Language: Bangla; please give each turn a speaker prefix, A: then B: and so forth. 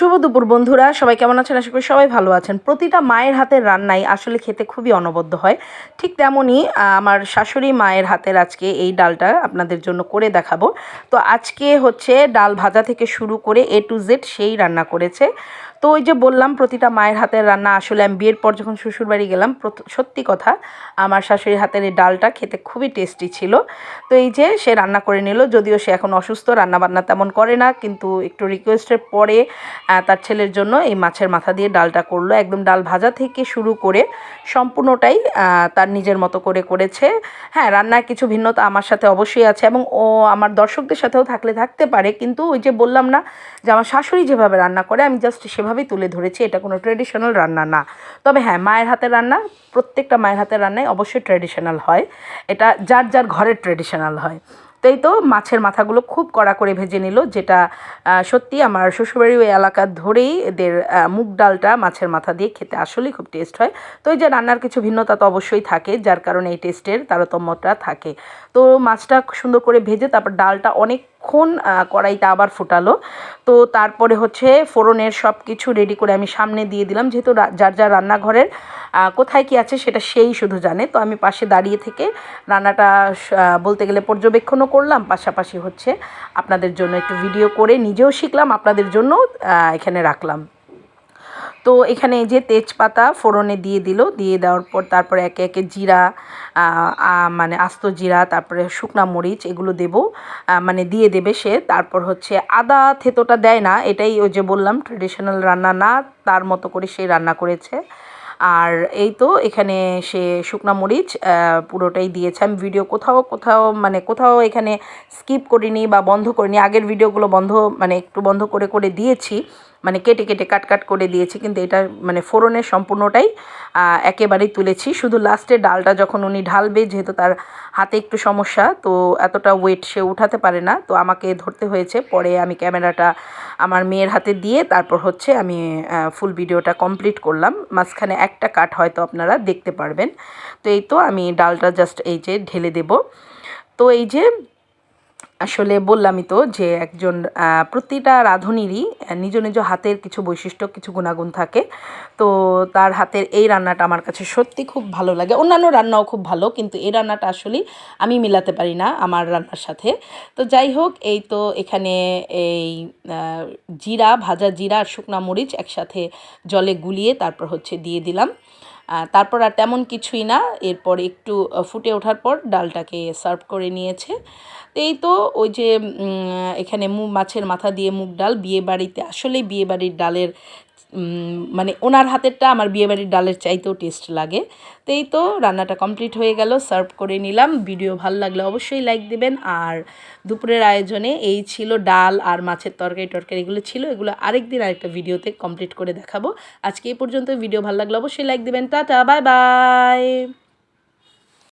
A: শুভ দুপুর বন্ধুরা, সবাই কেমন আছেন? আশা করি সবাই ভালো আছেন। প্রতিটা মায়ের হাতের রান্নাই আসলে খেতে খুবই অনবদ্য হয়। ঠিক তেমনই আমার শাশুড়ি মায়ের হাতের আজকে এই ডালটা আপনাদের জন্য করে দেখাবো। তো আজকে হচ্ছে ডাল ভাজা থেকে শুরু করে A to Z সেই রান্না করেছে। তো ওই যে বললাম প্রতিটা মায়ের হাতের রান্না, আসলে আমি বিয়ের পর যখন শ্বশুরবাড়ি গেলাম সত্যি কথা আমার শাশুড়ির হাতের এই ডালটা খেতে খুবই টেস্টি ছিল। তো এই যে সে রান্না করে নিল, যদিও সে এখন অসুস্থ, রান্নাবান্না তেমন করে না, কিন্তু একটু রিকোয়েস্টের পরে তার ছেলের জন্য এই মাছের মাথা দিয়ে ডালটা করলো। একদম ডাল ভাজা থেকে শুরু করে সম্পূর্ণটাই তার নিজের মতো করে করেছে। হ্যাঁ, রান্নার কিছু ভিন্নতা আমার সাথে অবশ্যই আছে এবং ও আমার দর্শকদের সাথেও থাকতে পারে, কিন্তু ওই যে বললাম না যে আমার শাশুড়ি যেভাবে রান্না করে আমি জাস্ট সেভাবেই তুলে ধরেছি। এটা কোনো ট্রেডিশনাল রান্না না। তবে হ্যাঁ, মায়ের হাতের রান্না, প্রত্যেকটা মায়ের হাতের রান্নাই অবশ্যই ট্রেডিশনাল হয়। এটা যার যার ঘরের ট্রেডিশনাল হয়। তো এই তো মাছের মাথাগুলো খুব কড়া করে ভেজে নিল, যেটা সত্যি আমার শ্বশুরবাড়ি ওই এলাকা ধরেই এদের মুগ ডালটা মাছের মাথা দিয়ে খেতে আসলেই খুব টেস্ট হয়। তো এই যে রান্নার কিছু ভিন্নতা তো অবশ্যই থাকে, যার কারণে এই টেস্টের তারতম্যটা থাকে। তো মাছটা সুন্দর করে ভেজে তারপর ডালটা অনেকক্ষণ কড়াইতে আবার ফুটালো। তো তারপরে হচ্ছে ফোড়নের সব কিছু রেডি করে আমি সামনে দিয়ে দিলাম, যেহেতু যার যার রান্নাঘরের কোথায় কী আছে সেটা সেই শুধু জানে। তো আমি পাশে দাঁড়িয়ে থেকে রান্নাটা বলতে গেলে পর্যবেক্ষণও করলাম, পাশাপাশি হচ্ছে আপনাদের জন্য একটু ভিডিও করে নিজেও শিখলাম, আপনাদের জন্য এখানে রাখলাম। তো এখানে এই যে তেজপাতা ফোড়নে দিয়ে দিল, দিয়ে দেওয়ার পর তারপরে একে একে জিরা, মানে আস্ত জিরা, তারপরে শুকনা মরিচ এগুলো দেব, মানে দিয়ে দেবে সে। তারপর হচ্ছে আদা থেতোটা দেয় না, এটাই ওই যে বললাম ট্রেডিশনাল রান্না না, তার মতো করে সে রান্না করেছে। আর এই তো এখানে সে শুকনা মরিচ পুরোটাই দিয়েছে। আমি ভিডিও কোথাও এখানে স্কিপ করিনি বা বন্ধ করিনি। আগের ভিডিওগুলো একটু বন্ধ করে দিয়েছি, মানে কেটে কেটে কাট করে দিয়েছি, কিন্তু এটা মানে ফোড়নের সম্পূর্ণটাই একেবারেই তুলেছি। শুধু লাস্টে ডালটা যখন উনি ঢালবে, যেহেতু তার হাতে একটু সমস্যা, তো এতটা ওয়েট সে উঠাতে পারে না, তো আমাকে ধরতে হয়েছে। পরে আমি ক্যামেরাটা আমার মেয়ের হাতে দিয়ে তারপর হচ্ছে আমি ফুল ভিডিওটা কমপ্লিট করলাম। মাঝখানে একটা কাট হয়তো আপনারা দেখতে পারবেন। তো এই তো আমি ডালটা জাস্ট এই যে ঢেলে দেব। তো এই যে আসলে বললামই তো যে একজন প্রতিটা রাঁধুনিরই নিজ নিজ হাতের কিছু বৈশিষ্ট্য, কিছু গুণাগুণ থাকে। তো তার হাতের এই রান্নাটা আমার কাছে সত্যি খুব ভালো লাগে। অন্যান্য রান্নাও খুব ভালো, কিন্তু এই রান্নাটা আসলেই আমি মিলাতে পারি না আমার রান্নার সাথে। তো যাই হোক, এই তো এখানে এই ভাজা জিরা আর শুকনা মরিচ একসাথে জলে গুলিয়ে তারপর হচ্ছে দিয়ে দিলাম। তারপর আর তেমন কিছুই না, এরপর একটু ফুটে ওঠার পর ডালটাকে সার্ভ করে নিয়েছে। তো এই তো ওই যে এখানে মাছের মাথা দিয়ে মুগ ডাল, বিয়েবাড়িতে আসলেই বিয়েবাড়ির ডালের মানে ওনার হাতেরটা আমার বিয়েবাড়ির ডালের চাইতেও টেস্ট লাগে। তো এই তো রান্নাটা কমপ্লিট হয়ে গেল, সার্ভ করে নিলাম। ভিডিও ভালো লাগলে অবশ্যই লাইক দেবেন। আর দুপুরের আয়োজনে এই ছিল ডাল আর মাছের তরকারি এগুলো ছিল, এগুলো আরেকদিন আরেকটা ভিডিওতে কমপ্লিট করে দেখাবো। আজকে এই পর্যন্ত। ভিডিও ভালো লাগলে অবশ্যই লাইক দেবেন। Tata, bye bye.